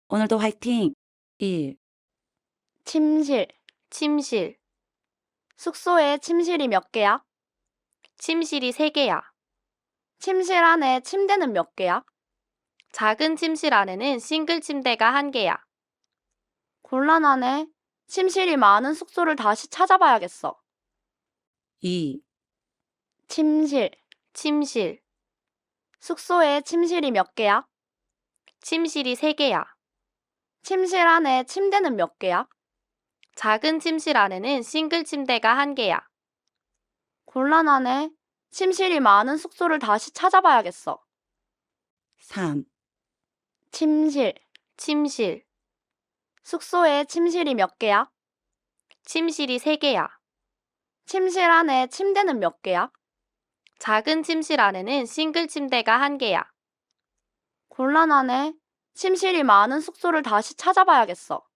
오늘도 화이팅! 1, 침실, 침실. 숙소에 침실이 몇 개야? 침실이 3개야. 침실 안에 침대는 몇 개야? 작은 침실 안에는 싱글 침대가 1개야. 곤란하네. 침실이 많은 숙소를 다시 찾아봐야겠어. 2, 침실, 침실. 숙소에 침실이 몇 개야? 침실이 3개야. 침실 안에 침대는 몇 개야? 작은 침실 안에는 싱글 침대가 1개야. 곤란하네. 침실이 많은 숙소를 다시 찾아봐야겠어. 3, 침실, 침실. 숙소에 침실이 몇 개야? 침실이 3개야. 침실 안에 침대는 몇 개야? 작은 침실 안에는 싱글 침대가 1개야. 곤란하네. 침실이 많은 숙소를 다시 찾아봐야겠어.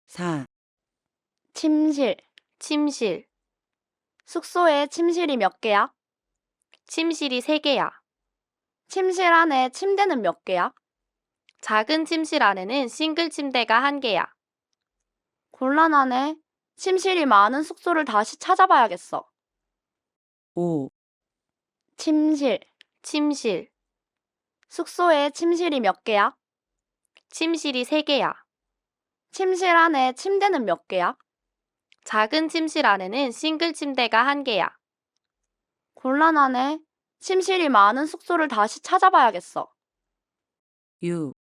4, 침실, 침실. 숙소에 침실이 몇 개야? 침실이 3개야. 침실 안에 침대는 몇 개야? 작은 침실 안에는 싱글 침대가 1개야. 곤란하네. 침실이 많은 숙소를 다시 찾아봐야겠어. 5, 침실, 침실. 숙소에 침실이 몇 개야? 침실이 3개야. 침실 안에 침대는 몇 개야? 작은 침실 안에는 싱글 침대가 1개야. 곤란하네. 침실이 많은 숙소를 다시 찾아봐야겠어. 6,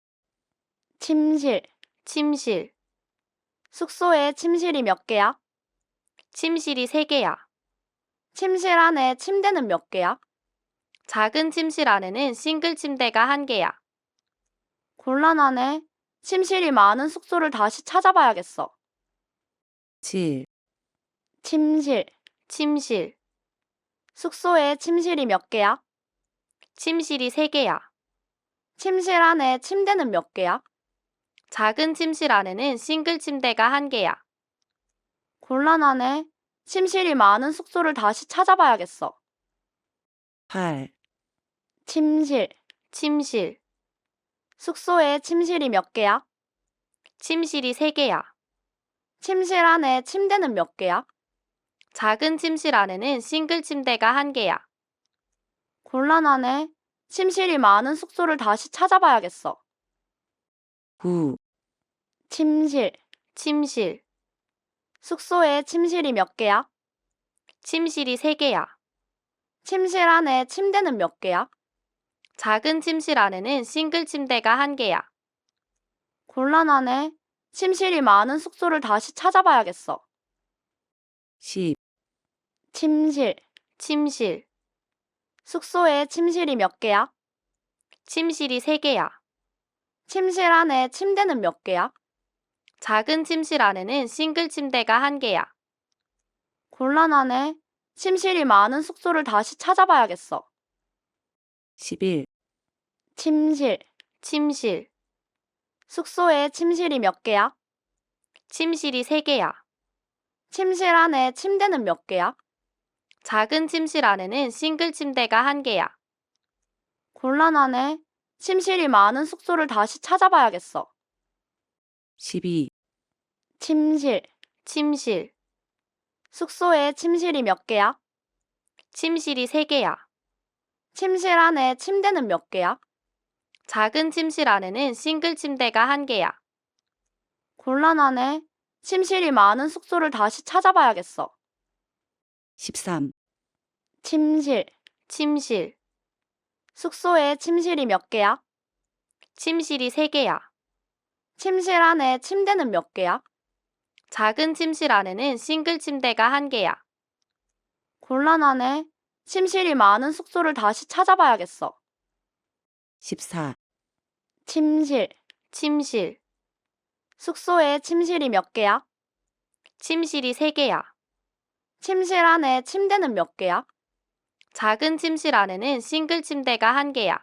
침실, 침실. 숙소에 침실이 몇 개야? 침실이 3개야. 침실 안에 침대는 몇 개야? 작은 침실 안에는 싱글 침대가 1개야. 곤란하네. 침실이 많은 숙소를 다시 찾아봐야겠어. 7, 침실, 침실. 숙소에 침실이 몇 개야? 침실이 3개야. 침실 안에 침대는 몇 개야? 작은 침실 안에는 싱글 침대가 1개야. 곤란하네. 침실이 많은 숙소를 다시 찾아봐야겠어. 8, 침실, 침실. 숙소에 침실이 몇 개야? 침실이 3개야. 침실 안에 침대는 몇 개야? 작은 침실 안에는 싱글 침대가 1개야. 곤란하네. 침실이 많은 숙소를 다시 찾아봐야겠어. 9, 침실, 침실. 숙소에 침실이 몇 개야? 침실이 3개야. 침실 안에 침대는 몇 개야? 작은 침실 안에는 싱글 침대가 1개야. 곤란하네. 침실이 많은 숙소를 다시 찾아봐야겠어. 10, 침실, 침실. 숙소에 침실이 몇 개야? 침실이 3개야. 침실 안에 침대는 몇 개야? 작은 침실 안에는 싱글 침대가 1개야. 곤란하네. 침실이 많은 숙소를 다시 찾아봐야겠어. 11, 침실, 침실. 숙소에 침실이 몇 개야? 침실이 3개야. 침실 안에 침대는 몇 개야? 작은 침실 안에는 싱글 침대가 1개야. 곤란하네. 침실이 많은 숙소를 다시 찾아봐야겠어. 12, 침실, 침실. 숙소에 침실이 몇 개야? 침실이 3개야. 침실 안에 침대는 몇 개야? 작은 침실 안에는 싱글 침대가 1개야. 곤란하네. 침실이 많은 숙소를 다시 찾아봐야겠어. 13, 침실, 침실. 숙소에 침실이 몇 개야? 침실이 3개야. 침실 안에 침대는 몇 개야? 작은 침실 안에는 싱글 침대가 1개야. 곤란하네. 침실이 많은 숙소를 다시 찾아봐야겠어. 14, 침실, 침실. 숙소에 침실이 몇 개야? 침실이 3개야. 침실 안에 침대는 몇 개야? 작은 침실 안에는 싱글 침대가 1개야.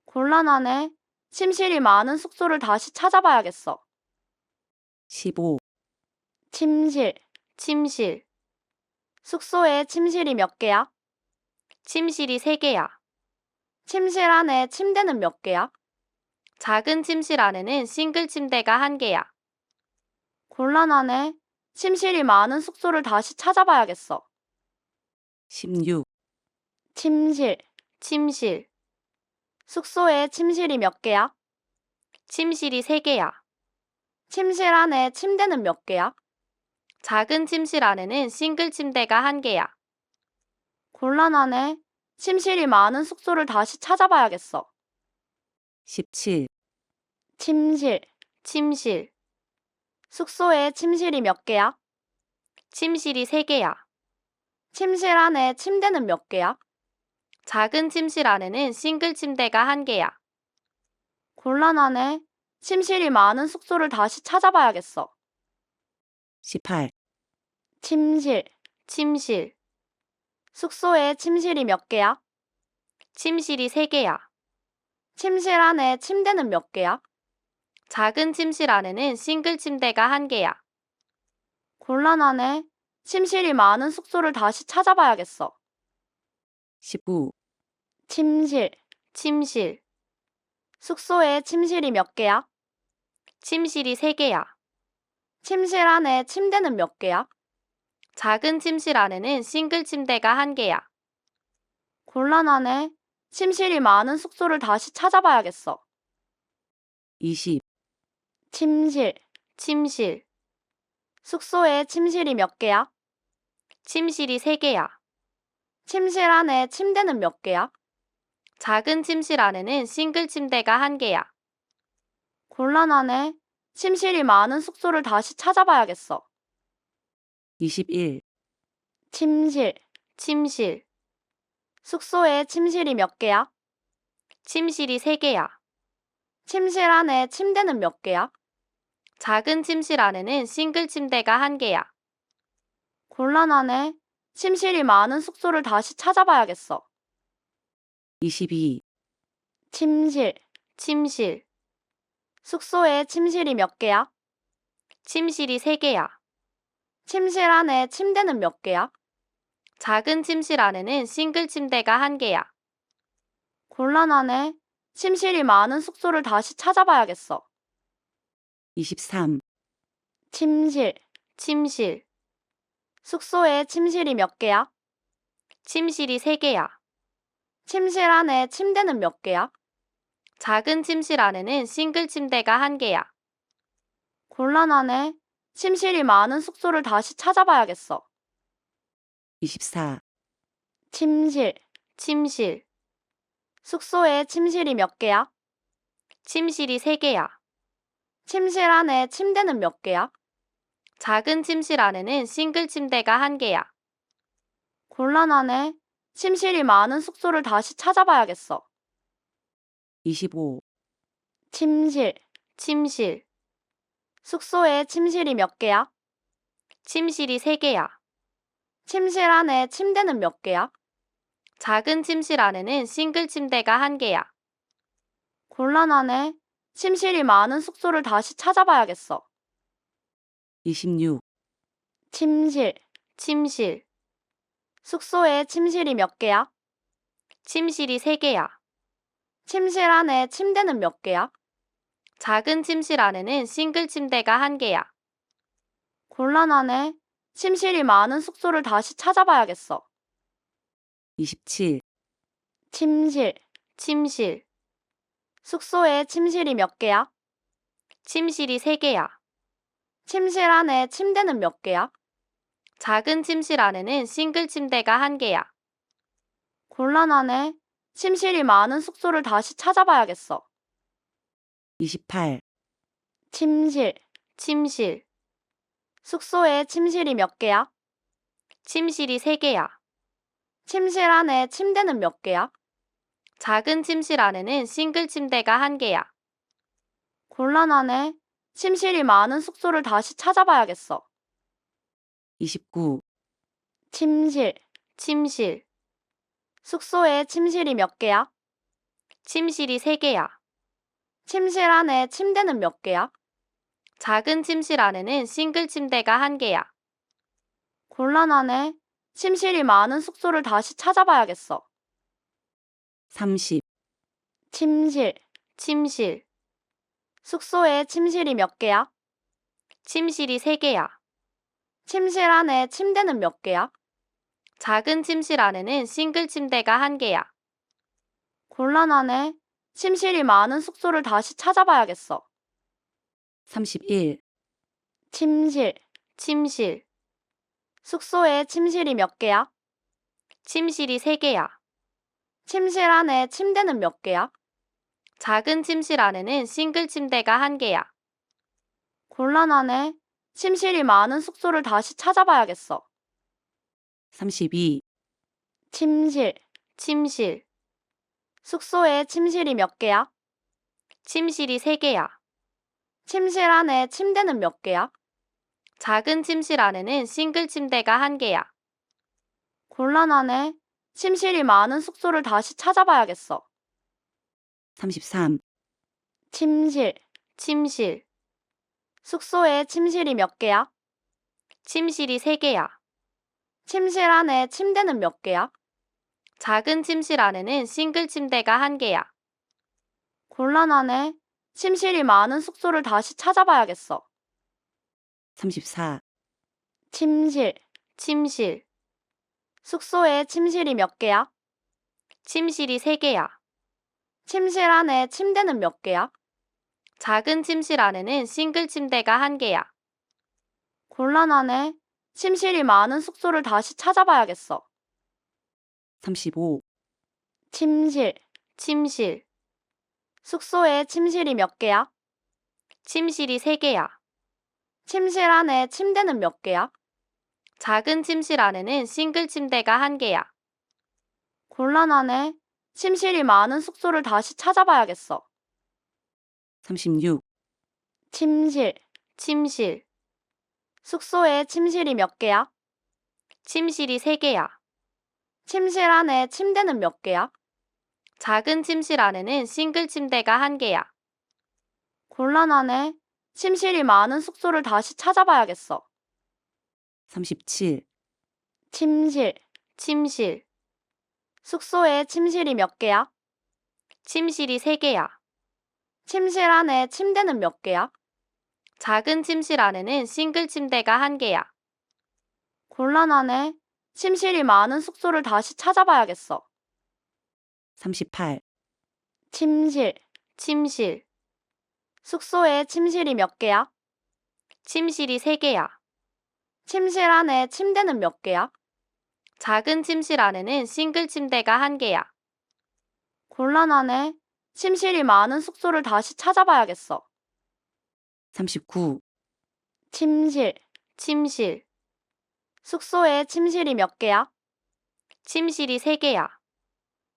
곤란하네. 침실이 많은 숙소를 다시 찾아봐야겠어. 15, 침실, 침실. 숙소에 침실이 몇 개야? 침실이 3개야. 침실 안에 침대는 몇 개야? 작은 침실 안에는 싱글 침대가 1개야. 곤란하네. 침실이 많은 숙소를 다시 찾아봐야겠어. 16, 침실. 침실. 숙소에 침실이 몇 개야? 침실이 3개야. 침실 안에 침대는 몇 개야? 작은 침실 안에는 싱글 침대가 1개야. 곤란하네. 침실이 많은 숙소를 다시 찾아봐야겠어. 17, 침실. 침실. 숙소에 침실이 몇 개야? 침실이 3개야. 침실 안에 침대는 몇 개야? 작은 침실 안에는 싱글 침대가 1개야. 곤란하네. 침실이 많은 숙소를 다시 찾아봐야겠어. 18, 침실. 침실. 숙소에 침실이 몇 개야? 침실이 3개야. 침실 안에 침대는 몇 개야? 작은 침실 안에는 싱글 침대가 1개야. 곤란하네. 침실이 많은 숙소를 다시 찾아봐야겠어. 19, 침실. 침실. 숙소에 침실이 몇 개야? 침실이 3개야. 침실 안에 침대는 몇 개야? 작은 침실 안에는 싱글 침대가 1개야. 곤란하네. 침실이 많은 숙소를 다시 찾아봐야겠어. 20, 침실. 침실. 숙소에 침실이 몇 개야? 침실이 3개야. 침실 안에 침대는 몇 개야? 작은 침실 안에는 싱글 침대가 1개야. 곤란하네. 침실이 많은 숙소를 다시 찾아봐야겠어. 21, 침실. 침실. 숙소에 침실이 몇 개야? 침실이 3개야. 침실 안에 침대는 몇 개야? 작은 침실 안에는 싱글 침대가 1개야. 곤란하네. 침실이 많은 숙소를 다시 찾아봐야겠어. 22, 침실. 침실. 숙소에 침실이 몇 개야? 침실이 3개야. 침실 안에 침대는 몇 개야? 작은 침실 안에는 싱글 침대가 1개야. 곤란하네. 침실이 많은 숙소를 다시 찾아봐야겠어. 23, 침실. 침실. 숙소에 침실이 몇 개야? 침실이 3개야. 침실 안에 침대는 몇 개야? 작은 침실 안에는 싱글 침대가 1개야. 곤란하네. 침실이 많은 숙소를 다시 찾아봐야겠어. 24, 침실. 침실. 숙소에 침실이 몇 개야? 침실이 3개야. 침실 안에 침대는 몇 개야? 작은 침실 안에는 싱글 침대가 1개야. 곤란하네. 침실이 많은 숙소를 다시 찾아봐야겠어. 25, 침실. 침실. 숙소에 침실이 몇 개야? 침실이 3개야. 침실 안에 침대는 몇 개야? 작은 침실 안에는 싱글 침대가 1개야. 곤란하네. 침실이 많은 숙소를 다시 찾아봐야겠어. 26, 침실. 침실. 숙소에 침실이 몇 개야? 침실이 3개야. 침실 안에 침대는 몇 개야? 작은 침실 안에는 싱글 침대가 1개야. 곤란하네. 침실이 많은 숙소를 다시 찾아봐야겠어. 27, 침실. 침실. 숙소에 침실이 몇 개야? 침실이 3개야. 침실 안에 침대는 몇 개야? 작은 침실 안에는 싱글 침대가 1개야. 곤란하네. 침실이 많은 숙소를 다시 찾아봐야겠어. 28, 침실. 침실. 숙소에 침실이 몇 개야? 침실이 3개야. 침실 안에 침대는 몇 개야? 작은 침실 안에는 싱글 침대가 1개야. 곤란하네. 침실이 많은 숙소를 다시 찾아봐야겠어. 29, 침실. 침실. 숙소에 침실이 몇 개야? 침실이 3개야. 침실 안에 침대는 몇 개야? 작은 침실 안에는 싱글 침대가 1개야. 곤란하네. 침실이 많은 숙소를 다시 찾아봐야겠어. 30, 침실. 침실. 숙소에 침실이 몇 개야? 침실이 3개야. 침실 안에 침대는 몇 개야? 작은 침실 안에는 싱글 침대가 1개야. 곤란하네. 침실이 많은 숙소를 다시 찾아봐야겠어. 31, 침실. 침실. 숙소에 침실이 몇 개야? 침실이 3개야. 침실 안에 침대는 몇 개야? 작은 침실 안에는 싱글 침대가 1개야. 곤란하네. 침실이 많은 숙소를 다시 찾아봐야겠어. 32, 침실. 침실. 숙소에 침실이 몇 개야? 침실이 3개야. 침실 안에 침대는 몇 개야? 작은 침실 안에는 싱글 침대가 1개야. 곤란하네. 침실이 많은 숙소를 다시 찾아봐야겠어. 33, 침실. 침실. 숙소에 침실이 몇 개야? 침실이 3개야. 침실 안에 침대는 몇 개야? 작은 침실 안에는 싱글 침대가 1개야. 곤란하네. 침실이 많은 숙소를 다시 찾아봐야겠어. 34, 침실. 침실. 숙소에 침실이 몇 개야? 침실이 3개야. 침실 안에 침대는 몇 개야? 작은 침실 안에는 싱글 침대가 1개야. 곤란하네. 침실이 많은 숙소를 다시 찾아봐야겠어. 35, 침실. 침실. 숙소에 침실이 몇 개야? 침실이 3개야. 침실 안에 침대는 몇 개야? 작은 침실 안에는 싱글 침대가 1개야. 곤란하네. 침실이 많은 숙소를 다시 찾아봐야겠어. 36, 침실. 침실. 숙소에 침실이 몇 개야? 침실이 3개야. 침실 안에 침대는 몇 개야? 작은 침실 안에는 싱글 침대가 1개야. 곤란하네. 침실이 많은 숙소를 다시 찾아봐야겠어. 37, 침실. 침실. 숙소에 침실이 몇 개야? 침실이 3개야. 침실 안에 침대는 몇 개야? 작은 침실 안에는 싱글 침대가 1개야. 곤란하네. 침실이 많은 숙소를 다시 찾아봐야겠어. 38, 침실. 침실. 숙소에 침실이 몇 개야? 침실이 3개야. 침실 안에 침대는 몇 개야? 작은 침실 안에는 싱글 침대가 1개야. 곤란하네. 침실이 많은 숙소를 다시 찾아봐야겠어. 39, 침실. 침실. 숙소에 침실이 몇 개야? 침실이 3개야.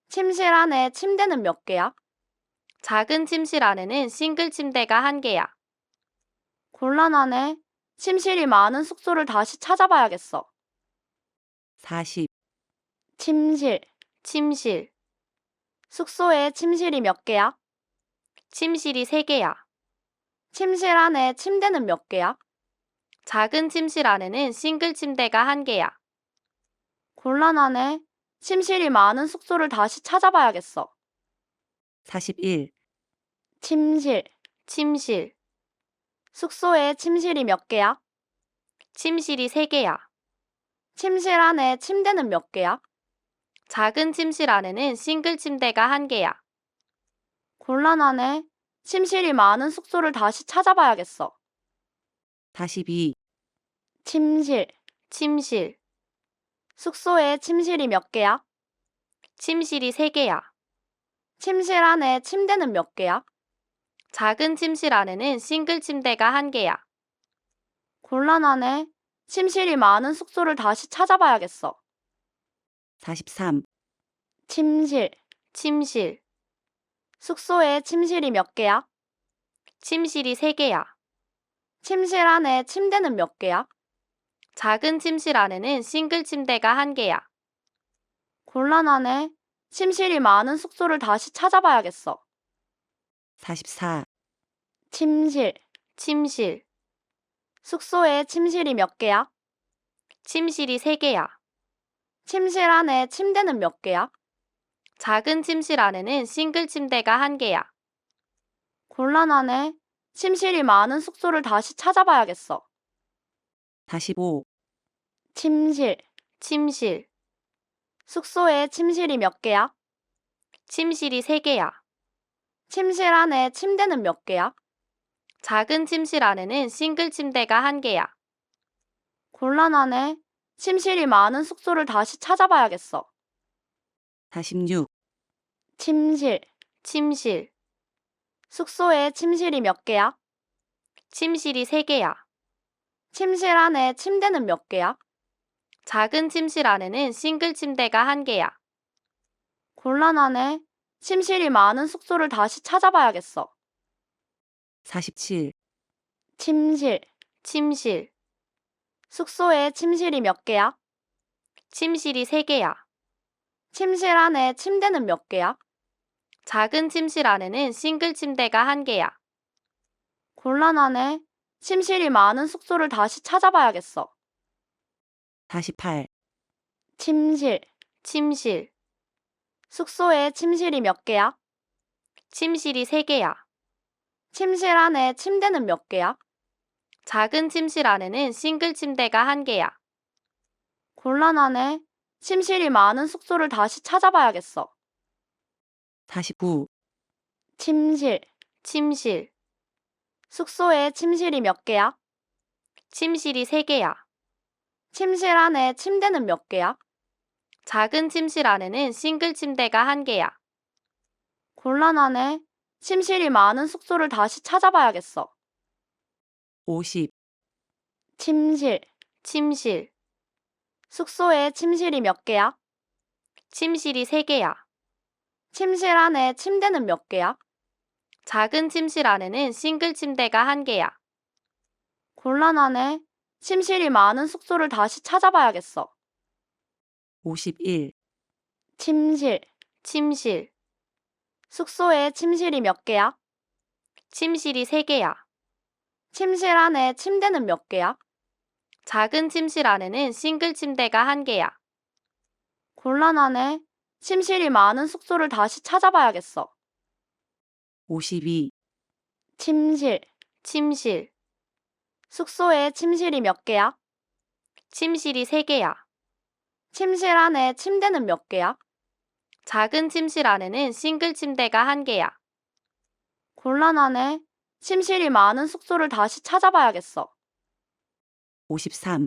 침실 안에 침대는 몇 개야? 작은 침실 안에는 싱글 침대가 1개야. 곤란하네. 침실이 많은 숙소를 다시 찾아봐야겠어. 40, 침실. 침실. 숙소에 침실이 몇 개야? 침실이 3개야. 침실 안에 침대는 몇 개야? 작은 침실 안에는 싱글 침대가 1개야. 곤란하네. 침실이 많은 숙소를 다시 찾아봐야겠어. 41, 침실. 침실. 숙소에 침실이 몇 개야? 침실이 3개야. 침실 안에 침대는 몇 개야? 작은 침실 안에는 싱글 침대가 1개야. 곤란하네. 침실이 많은 숙소를 다시 찾아봐야겠어. 42, 침실. 침실. 숙소에 침실이 몇 개야? 침실이 3개야. 침실 안에 침대는 몇 개야? 작은 침실 안에는 싱글 침대가 1개야. 곤란하네. 침실이 많은 숙소를 다시 찾아봐야겠어. 43, 침실. 침실. 숙소에 침실이 몇 개야? 침실이 3개야. 침실 안에 침대는 몇 개야? 작은 침실 안에는 싱글 침대가 1개야. 곤란하네. 침실이 많은 숙소를 다시 찾아봐야겠어. 44, 침실. 침실. 숙소에 침실이 몇 개야? 침실이 3개야. 침실 안에 침대는 몇 개야? 작은 침실 안에는 싱글 침대가 1개야. 곤란하네. 침실이 많은 숙소를 다시 찾아봐야겠어. 45, 침실. 침실. 숙소에 침실이 몇 개야? 침실이 3개야. 침실 안에 침대는 몇 개야? 작은 침실 안에는 싱글 침대가 1개야. 곤란하네. 침실이 많은 숙소를 다시 찾아봐야겠어. 46, 침실. 침실. 숙소에 침실이 몇 개야? 침실이 3개야. 침실 안에 침대는 몇 개야? 작은 침실 안에는 싱글 침대가 1개야. 곤란하네. 침실이 많은 숙소를 다시 찾아봐야겠어. 47, 침실. 침실. 숙소에 침실이 몇 개야? 침실이 3개야. 침실 안에 침대는 몇 개야? 작은 침실 안에는 싱글 침대가 1개야. 곤란하네. 침실이 많은 숙소를 다시 찾아봐야겠어. 48, 침실. 침실. 숙소에 침실이 몇 개야? 침실이 3개야. 침실 안에 침대는 몇 개야? 작은 침실 안에는 싱글 침대가 1개야. 곤란하네. 침실이 많은 숙소를 다시 찾아봐야겠어. 49, 침실. 침실. 숙소에 침실이 몇 개야? 침실이 3개야. 침실 안에 침대는 몇 개야? 작은 침실 안에는 싱글 침대가 1개야. 곤란하네. 침실이 많은 숙소를 다시 찾아봐야겠어. 50, 침실. 침실. 숙소에 침실이 몇 개야? 침실이 3개야. 침실 안에 침대는 몇 개야? 작은 침실 안에는 싱글 침대가 1개야. 곤란하네. 침실이 많은 숙소를 다시 찾아봐야겠어. 51, 침실. 침실. 숙소에 침실이 몇 개야? 침실이 3개야. 침실 안에 침대는 몇 개야? 작은 침실 안에는 싱글 침대가 1개야. 곤란하네. 침실이 많은 숙소를 다시 찾아봐야겠어. 52, 침실. 침실. 숙소에 침실이 몇 개야? 침실이 3개야. 침실 안에 침대는 몇 개야? 작은 침실 안에는 싱글 침대가 1개야. 곤란하네. 침실이 많은 숙소를 다시 찾아봐야겠어. 53,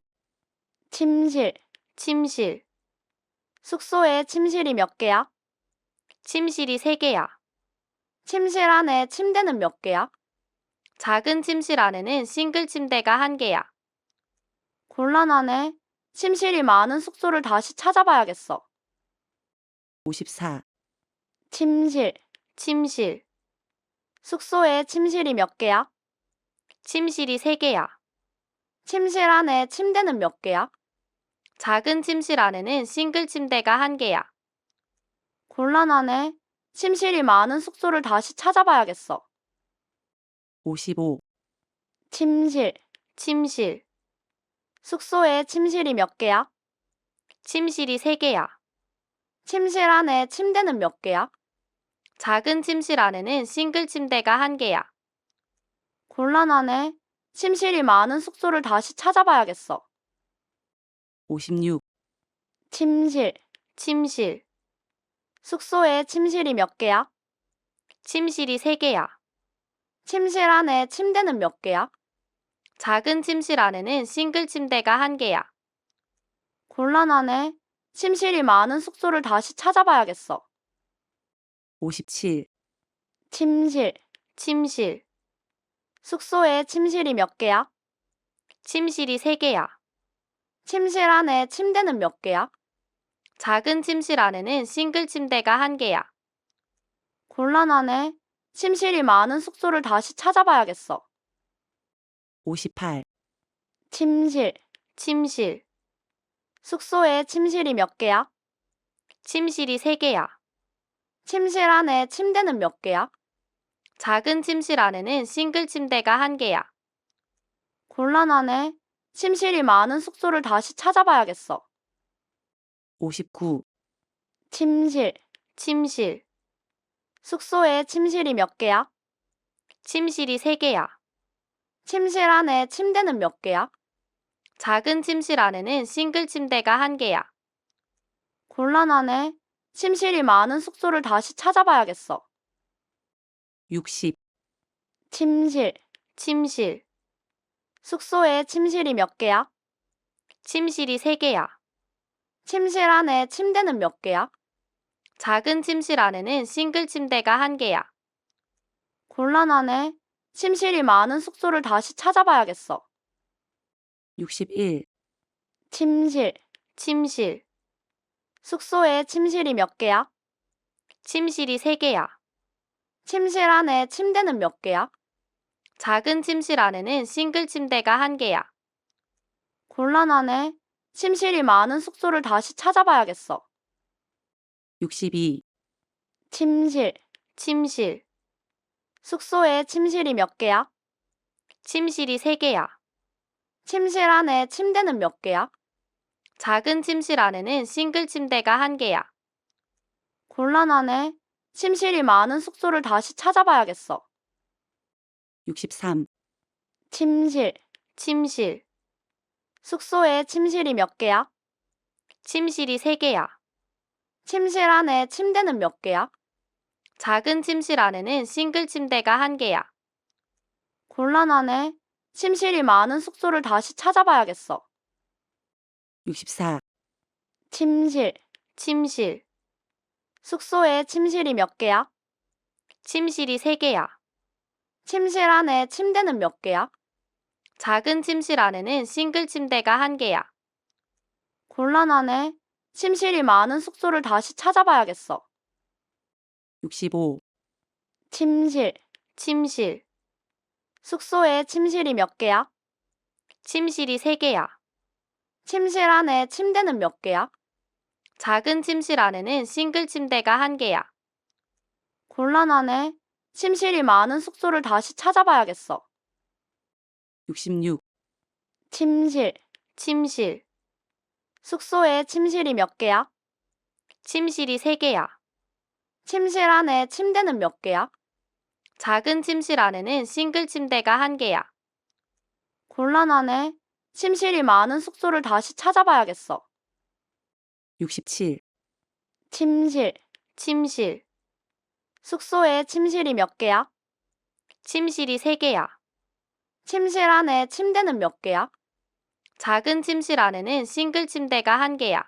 침실. 침실. 숙소에 침실이 몇 개야? 침실이 3개야. 침실 안에 침대는 몇 개야? 작은 침실 안에는 싱글 침대가 1개야. 곤란하네. 침실이 많은 숙소를 다시 찾아봐야겠어. 54, 침실. 침실. 숙소에 침실이 몇 개야? 침실이 3개야. 침실 안에 침대는 몇 개야? 작은 침실 안에는 싱글 침대가 1개야. 곤란하네. 침실이 많은 숙소를 다시 찾아봐야겠어. 55, 침실. 침실. 숙소에 침실이 몇 개야? 침실이 3개야. 침실 안에 침대는 몇 개야? 작은 침실 안에는 싱글 침대가 1개야. 곤란하네. 침실이 많은 숙소를 다시 찾아봐야겠어. 56, 침실. 침실. 숙소에 침실이 몇 개야? 침실이 3개야. 침실 안에 침대는 몇 개야? 작은 침실 안에는 싱글 침대가 1개야. 곤란하네. 침실이 많은 숙소를 다시 찾아봐야겠어. 57, 침실. 침실. 숙소에 침실이 몇 개야? 침실이 3개야. 침실 안에 침대는 몇 개야? 작은 침실 안에는 싱글 침대가 1개야. 곤란하네. 침실이 많은 숙소를 다시 찾아봐야겠어. 58, 침실. 침실. 숙소에 침실이 몇 개야? 침실이 3개야. 침실 안에 침대는 몇 개야? 작은 침실 안에는 싱글 침대가 1개야. 곤란하네. 침실이 많은 숙소를 다시 찾아봐야겠어. 59, 침실. 침실. 숙소에 침실이 몇 개야? 침실이 3개야. 침실 안에 침대는 몇 개야? 작은 침실 안에는 싱글 침대가 1개야. 곤란하네. 침실이 많은 숙소를 다시 찾아봐야겠어. 60, 침실. 침실. 숙소에 침실이 몇 개야? 침실이 3개야. 침실 안에 침대는 몇 개야? 작은 침실 안에는 싱글 침대가 1개야. 곤란하네. 침실이 많은 숙소를 다시 찾아봐야겠어. 61, 침실. 침실. 숙소에 침실이 몇 개야? 침실이 3개야. 침실 안에 침대는 몇 개야? 작은 침실 안에는 싱글 침대가 1개야. 곤란하네. 침실이 많은 숙소를 다시 찾아봐야겠어. 62, 침실. 침실. 숙소에 침실이 몇 개야? 침실이 3개야. 침실 안에 침대는 몇 개야? 작은 침실 안에는 싱글 침대가 1개야. 곤란하네. 침실이 많은 숙소를 다시 찾아봐야겠어. 63, 침실. 침실. 숙소에 침실이 몇 개야? 침실이 3개야. 침실 안에 침대는 몇 개야? 작은 침실 안에는 싱글 침대가 1개야. 곤란하네. 침실이 많은 숙소를 다시 찾아봐야겠어. 64, 침실. 침실. 숙소에 침실이 몇 개야? 침실이 3개야. 침실 안에 침대는 몇 개야? 작은 침실 안에는 싱글 침대가 1개야. 곤란하네. 침실이 많은 숙소를 다시 찾아봐야겠어. 65, 침실. 침실. 숙소에 침실이 몇 개야? 침실이 3개야. 침실 안에 침대는 몇 개야? 작은 침실 안에는 싱글 침대가 1개야. 곤란하네. 침실이 많은 숙소를 다시 찾아봐야겠어. 66, 침실. 침실. 숙소에 침실이 몇 개야? 침실이 3개야. 침실 안에 침대는 몇 개야? 작은 침실 안에는 싱글 침대가 1개야. 곤란하네. 침실이 많은 숙소를 다시 찾아봐야겠어. 67, 침실. 침실. 숙소에 침실이 몇 개야? 침실이 3개야. 침실 안에 침대는 몇 개야? 작은 침실 안에는 싱글 침대가 1개야.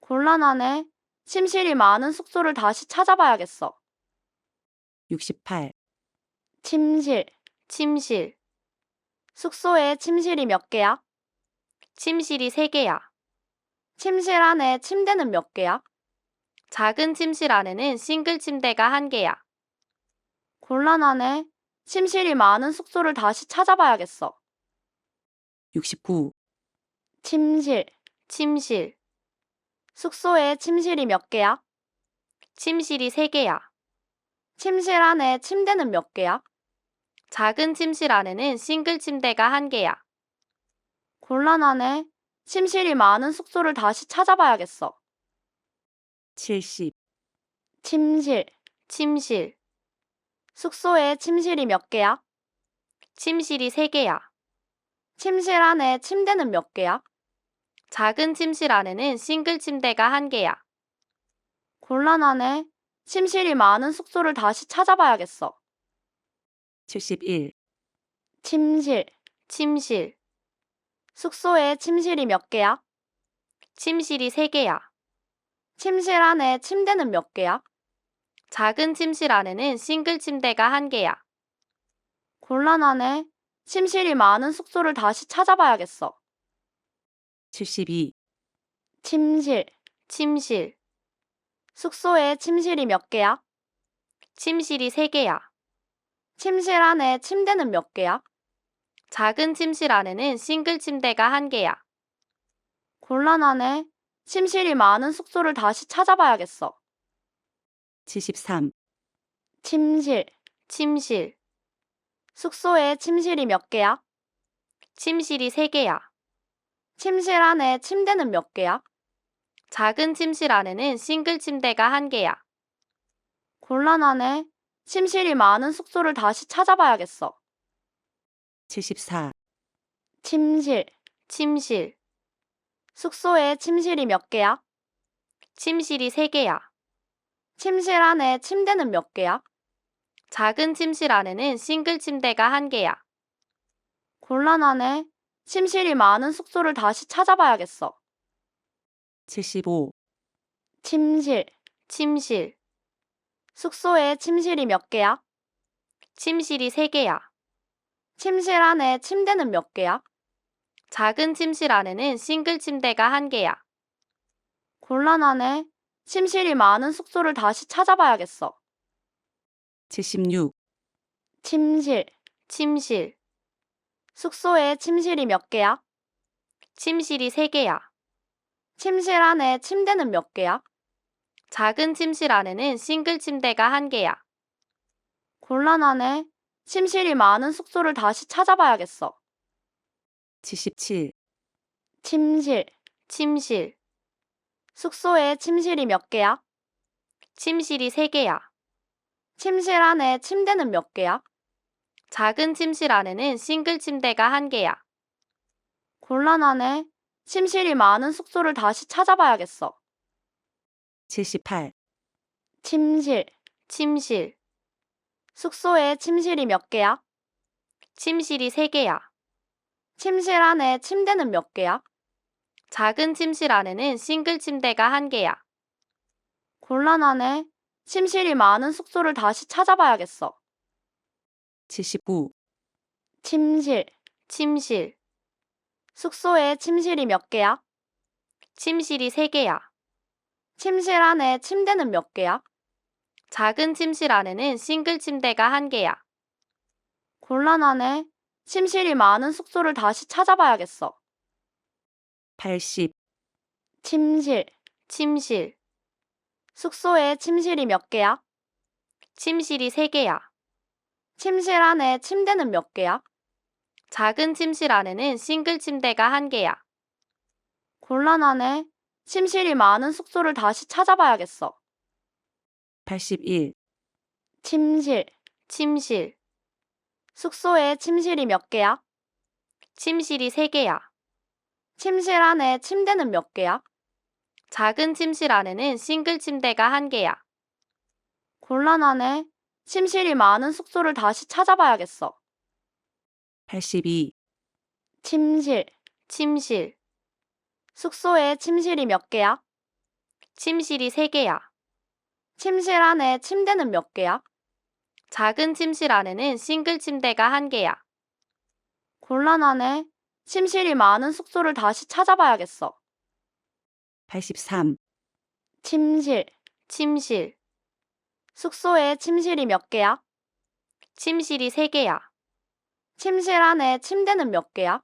곤란하네. 침실이 많은 숙소를 다시 찾아봐야겠어. 68, 침실. 침실. 숙소에 침실이 몇 개야? 침실이 3개야. 침실 안에 침대는 몇 개야? 작은 침실 안에는 싱글 침대가 1개야. 곤란하네. 침실이 많은 숙소를 다시 찾아봐야겠어. 69, 침실. 침실. 숙소에 침실이 몇 개야? 침실이 3개야. 침실 안에 침대는 몇 개야? 작은 침실 안에는 싱글 침대가 1개야. 곤란하네. 침실이 많은 숙소를 다시 찾아봐야겠어. 70, 침실. 침실. 숙소에 침실이 몇 개야? 침실이 3개야. 침실 안에 침대는 몇 개야? 작은 침실 안에는 싱글 침대가 1개야. 곤란하네. 침실이 많은 숙소를 다시 찾아봐야겠어. 71, 침실. 침실. 숙소에 침실이 몇 개야? 침실이 3개야. 침실 안에 침대는 몇 개야? 작은 침실 안에는 싱글 침대가 1개야. 곤란하네. 침실이 많은 숙소를 다시 찾아봐야겠어. 72, 침실. 침실. 숙소에 침실이 몇 개야? 침실이 3개야. 침실 안에 침대는 몇 개야? 작은 침실 안에는 싱글 침대가 1개야. 곤란하네. 침실이 많은 숙소를 다시 찾아봐야겠어. 73, 침실. 침실. 숙소에 침실이 몇 개야? 침실이 3개야. 침실 안에 침대는 몇 개야? 작은 침실 안에는 싱글 침대가 1개야. 곤란하네. 침실이 많은 숙소를 다시 찾아봐야겠어. 74. 침실. 침실. 숙소에 침실이 몇 개야? 침실이 3개야. 침실 안에 침대는 몇 개야? 작은 침실 안에는 싱글 침대가 1개야. 곤란하네. 침실이 많은 숙소를 다시 찾아봐야겠어. 75. 침실. 침실. 숙소에 침실이 몇 개야? 침실이 3개야. 침실 안에 침대는 몇 개야? 작은 침실 안에는 싱글 침대가 1개야. 곤란하네. 침실이 많은 숙소를 다시 찾아봐야겠어. 76. 침실. 침실. 숙소에 침실이 몇 개야? 침실이 3개야. 침실 안에 침대는 몇 개야? 작은 침실 안에는 싱글 침대가 1개야. 곤란하네. 침실이 많은 숙소를 다시 찾아봐야겠어. 77. 침실. 침실. 숙소에 침실이 몇 개야? 침실이 3개야. 침실 안에 침대는 몇 개야? 작은 침실 안에는 싱글 침대가 1개야. 곤란하네. 침실이 많은 숙소를 다시 찾아봐야겠어. 78. 침실. 침실. 숙소에 침실이 몇 개야? 침실이 3개야. 침실 안에 침대는 몇 개야? 작은 침실 안에는 싱글 침대가 1개야. 곤란하네. 침실이 많은 숙소를 다시 찾아봐야겠어. 79. 침실. 침실. 숙소에 침실이 몇 개야? 침실이 3개야. 침실 안에 침대는 몇 개야? 작은 침실 안에는 싱글 침대가 1개야. 곤란하네. 침실이 많은 숙소를 다시 찾아봐야겠어. 80. 침실. 침실. 숙소에 침실이 몇 개야? 침실이 3개야. 침실 안에 침대는 몇 개야? 작은 침실 안에는 싱글 침대가 1개야. 곤란하네. 침실이 많은 숙소를 다시 찾아봐야겠어. 81. 침실. 침실. 숙소에 침실이 몇 개야? 침실이 3개야. 침실 안에 침대는 몇 개야? 작은 침실 안에는 싱글 침대가 1개야. 곤란하네. 침실이 많은 숙소를 다시 찾아봐야겠어. 82. 침실. 침실. 숙소에 침실이 몇 개야? 침실이 3개야. 침실 안에 침대는 몇 개야? 작은 침실 안에는 싱글 침대가 1개야. 곤란하네. 침실이 많은 숙소를 다시 찾아봐야겠어. 83. 침실. 침실. 숙소에 침실이 몇 개야? 침실이 3개야. 침실 안에 침대는 몇 개야?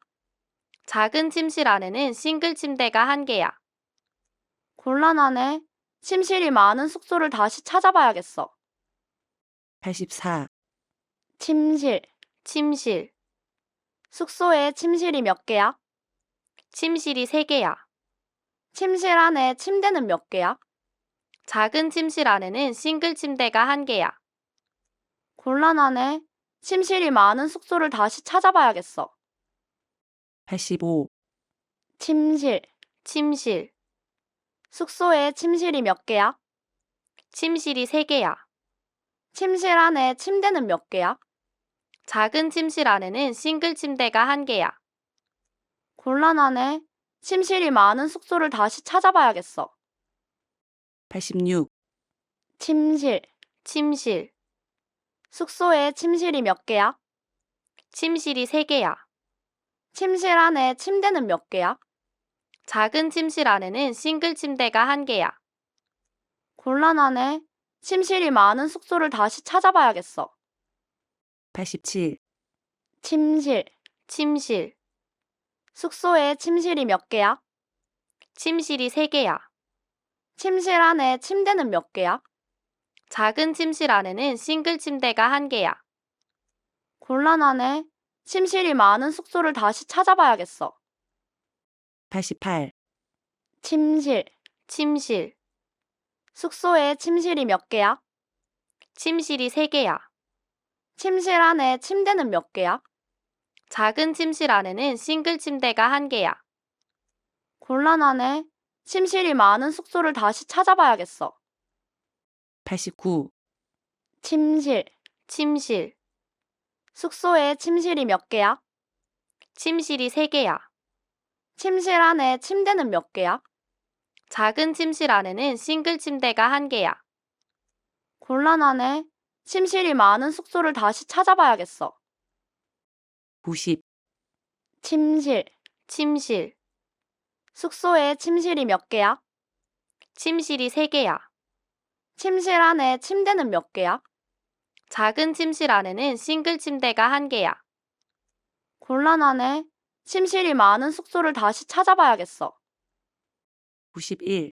작은 침실 안에는 싱글 침대가 1개야. 곤란하네. 침실이 많은 숙소를 다시 찾아봐야겠어. 84. 침실. 침실. 숙소에 침실이 몇 개야? 침실이 3개야. 침실 안에 침대는 몇 개야? 작은 침실 안에는 싱글 침대가 1개야. 곤란하네. 침실이 많은 숙소를 다시 찾아봐야겠어. 85. 침실. 침실. 숙소에 침실이 몇 개야? 침실이 3개야. 침실 안에 침대는 몇 개야? 작은 침실 안에는 싱글 침대가 1개야. 곤란하네. 침실이 많은 숙소를 다시 찾아봐야겠어. 86. 침실. 침실. 숙소에 침실이 몇 개야? 침실이 3개야. 침실 안에 침대는 몇 개야? 작은 침실 안에는 싱글 침대가 1개야. 곤란하네. 침실이 많은 숙소를 다시 찾아봐야겠어. 87. 침실. 침실. 숙소에 침실이 몇 개야? 침실이 3개야. 침실 안에 침대는 몇 개야? 작은 침실 안에는 싱글 침대가 1개야. 곤란하네. 침실이 많은 숙소를 다시 찾아봐야겠어. 88. 침실. 침실. 숙소에 침실이 몇 개야? 침실이 3개야. 침실 안에 침대는 몇 개야? 작은 침실 안에는 싱글 침대가 1개야. 곤란하네. 침실이 많은 숙소를 다시 찾아봐야겠어. 89, 침실. 침실. 숙소에 침실이 몇 개야? 침실이 3개야. 침실 안에 침대는 몇 개야? 작은 침실 안에는 싱글 침대가 1개야. 곤란하네. 침실이 많은 숙소를 다시 찾아봐야겠어. 90, 침실. 침실. 숙소에 침실이 몇 개야? 침실이 3개야. 침실 안에 침대는 몇 개야? 작은 침실 안에는 싱글 침대가 1개야. 곤란하네. 침실이 많은 숙소를 다시 찾아봐야겠어. 91,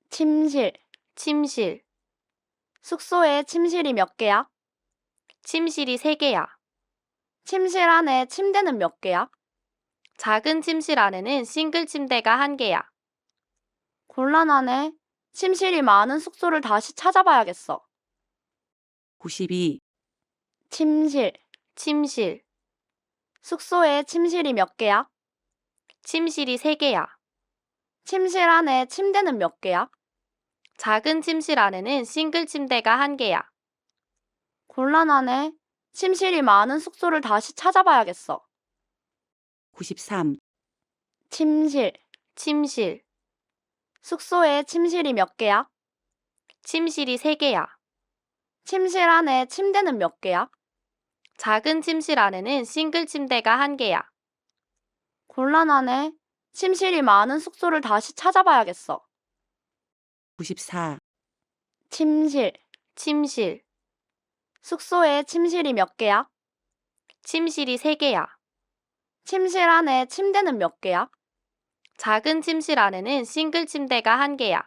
침실. 침실. 숙소에 침실이 몇 개야? 침실이 3개야. 침실 안에 침대는 몇 개야? 작은 침실 안에는 싱글 침대가 1개야. 곤란하네. 침실이 많은 숙소를 다시 찾아봐야겠어. 92, 침실. 침실. 숙소에 침실이 몇 개야? 침실이 3개야. 침실 안에 침대는 몇 개야? 작은 침실 안에는 싱글 침대가 1개야. 곤란하네. 침실이 많은 숙소를 다시 찾아봐야겠어. 93, 침실. 침실. 숙소에 침실이 몇 개야? 침실이 3개야. 침실 안에 침대는 몇 개야? 작은 침실 안에는 싱글 침대가 1개야. 곤란하네. 침실이 많은 숙소를 다시 찾아봐야겠어. 94, 침실. 침실. 숙소에 침실이 몇 개야? 침실이 3개야. 침실 안에 침대는 몇 개야? 작은 침실 안에는 싱글 침대가 1개야.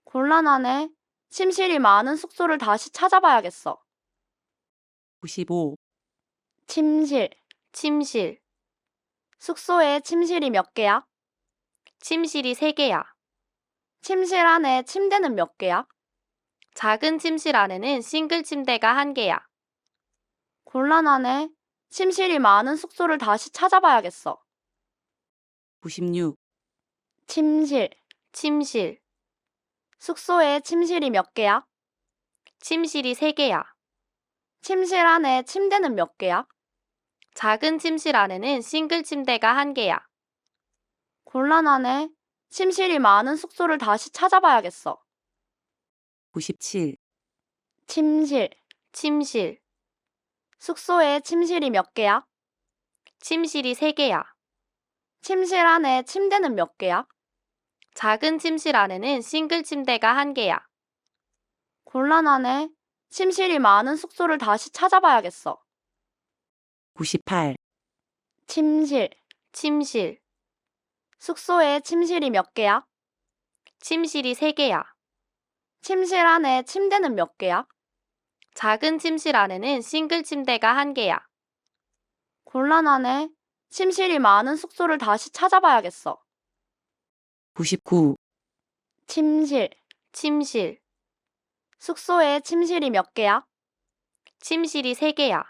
곤란하네. 침실이 많은 숙소를 다시 찾아봐야겠어. 95, 침실. 침실. 숙소에 침실이 몇 개야? 침실이 3개야. 침실 안에 침대는 몇 개야? 작은 침실 안에는 싱글 침대가 1개야. 곤란하네. 침실이 많은 숙소를 다시 찾아봐야겠어. 96, 침실. 침실. 숙소에 침실이 몇 개야? 침실이 3개야. 침실 안에 침대는 몇 개야? 작은 침실 안에는 싱글 침대가 1개야. 곤란하네. 침실이 많은 숙소를 다시 찾아봐야겠어. 97, 침실. 침실. 숙소에 침실이 몇 개야? 침실이 3개야. 침실 안에 침대는 몇 개야? 작은 침실 안에는 싱글 침대가 1개야. 곤란하네. 침실이 많은 숙소를 다시 찾아봐야겠어. 98, 침실. 침실. 숙소에 침실이 몇 개야? 침실이 3개야. 침실 안에 침대는 몇 개야? 작은 침실 안에는 싱글 침대가 1개야. 곤란하네. 침실이 많은 숙소를 다시 찾아봐야겠어. 99, 침실. 침실. 숙소에 침실이 몇 개야? 침실이 3개야.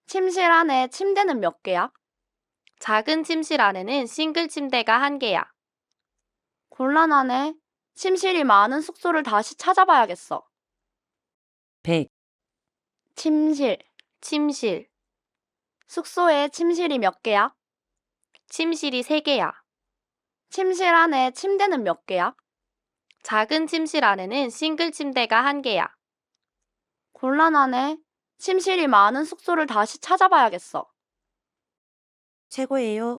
침실 안에 침대는 몇 개야? 작은 침실 안에는 싱글 침대가 1개야. 곤란하네. 침실이 많은 숙소를 다시 찾아봐야겠어. 100, 침실. 침실. 숙소에 침실이 몇 개야? 침실이 3개야. 침실 안에 침대는 몇 개야? 작은 침실 안에는 싱글 침대가 1개야. 곤란하네. 침실이 많은 숙소를 다시 찾아봐야겠어. 최고예요.